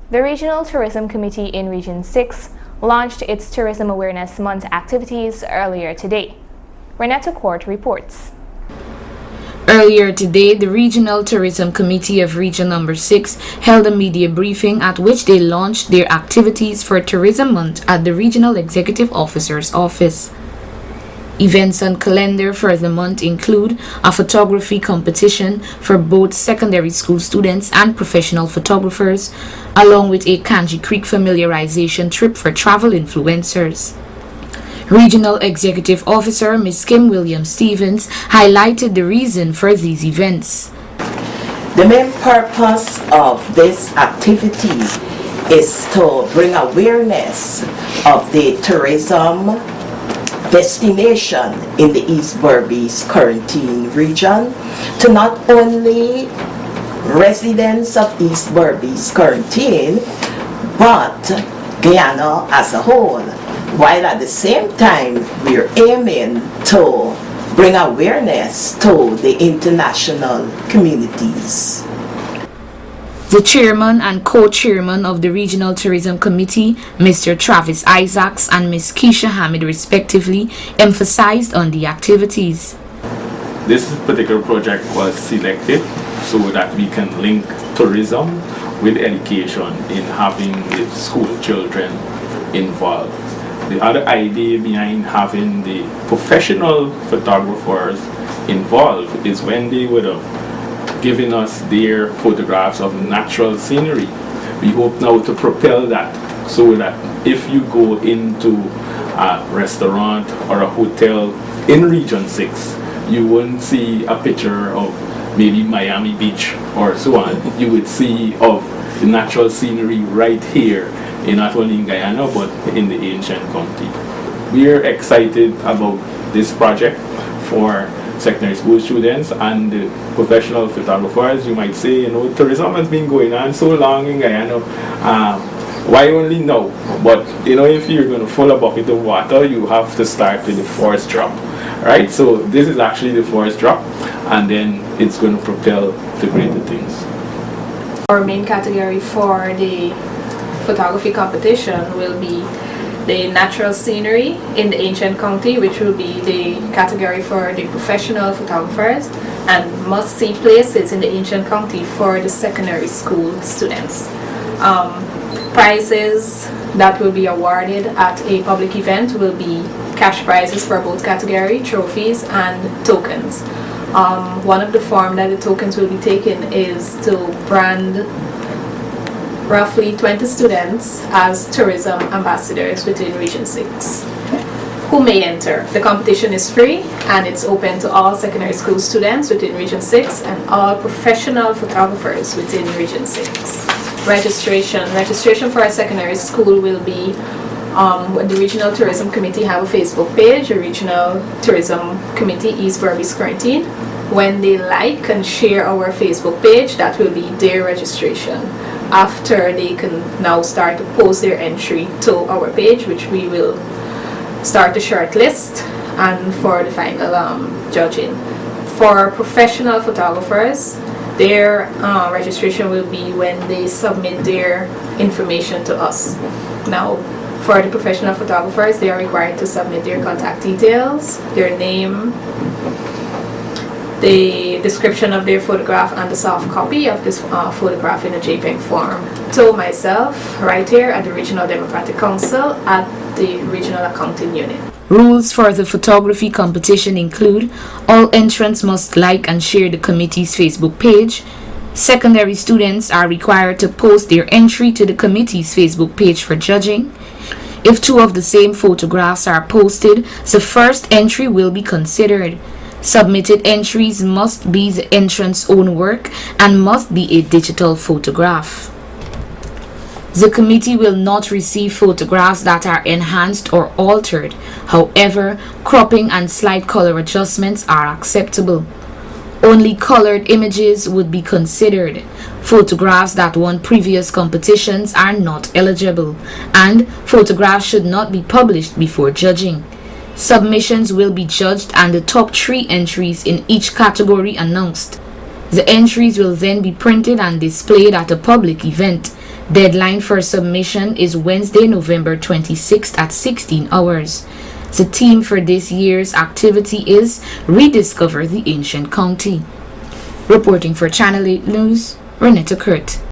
The Regional Tourism Committee in Region 6 launched its Tourism Awareness Month activities earlier today. Renetta Court reports. Earlier today, the Regional Tourism Committee of Region Number 6 held a media briefing at which they launched their activities for Tourism Month at the Regional Executive Officer's office. Events on calendar for the month include a photography competition for both secondary school students and professional photographers, along with a Kanji Creek familiarization trip for travel influencers. Regional Executive Officer Ms. Kim Williams-Stevens highlighted the reason for these events. The main purpose of this activity is to bring awareness of the tourism destination in the East Berbice quarantine region to not only residents of East Berbice quarantine but Guyana as a whole, while at the same time we're aiming to bring awareness to the international communities. The chairman and co-chairman of the Regional Tourism Committee, Mr. Travis Isaacs and Ms. Keisha Hamid respectively, emphasized on the activities. This particular project was selected so that we can link tourism with education in having the school children involved. The other idea behind having the professional photographers involved is when they would have giving us their photographs of natural scenery. We hope now to propel that so that if you go into a restaurant or a hotel in Region 6, you wouldn't see a picture of maybe Miami Beach or so on. You would see of the natural scenery right here, in not only in Guyana but in the ancient county. We are excited about this project for secondary school students and the professional photographers. You might say, you know, tourism has been going on so long in Guyana. Why only now? But you know, if you're going to fill a bucket of water, you have to start with the first drop, right? So this is actually the first drop, and then it's going to propel to greater things. Our main category for the photography competition will be the natural scenery in the ancient county, which will be the category for the professional photographers, and must-see places in the ancient county for the secondary school students. Prizes that will be awarded at a public event will be cash prizes for both category, trophies and tokens. One of the form that the tokens will be taken is to brand roughly 20 students as tourism ambassadors within Region 6 who may enter. The competition is free and it's open to all secondary school students within Region 6 and all professional photographers within Region 6. Registration for a secondary school will be the Regional Tourism Committee have a Facebook page, the Regional Tourism Committee East Berbice Quarantine. When they like and share our Facebook page, that will be their registration. After, they can now start to post their entry to our page, which we will start the short list and for the final judging. For professional photographers, their registration will be when they submit their information to us. Now, for the professional photographers, they are required to submit their contact details, their name, the description of their photograph and the soft copy of this photograph in a JPEG form to myself right here at the Regional Democratic Council at the Regional Accounting Unit. Rules for the photography competition include all entrants must like and share the committee's Facebook page. Secondary students are required to post their entry to the committee's Facebook page for judging. If two of the same photographs are posted, the first entry will be considered. Submitted entries must be the entrant's own work and must be a digital photograph. The committee will not receive photographs that are enhanced or altered. However, cropping and slight color adjustments are acceptable. Only colored images would be considered. Photographs that won previous competitions are not eligible, and photographs should not be published before judging. Submissions will be judged and the top 3 entries in each category announced. The entries will then be printed and displayed at a public event. Deadline for submission is Wednesday, November 26th at 16 hours. The theme for this year's activity is Rediscover the Ancient County. Reporting for Channel 8 News, Renetta Kurt.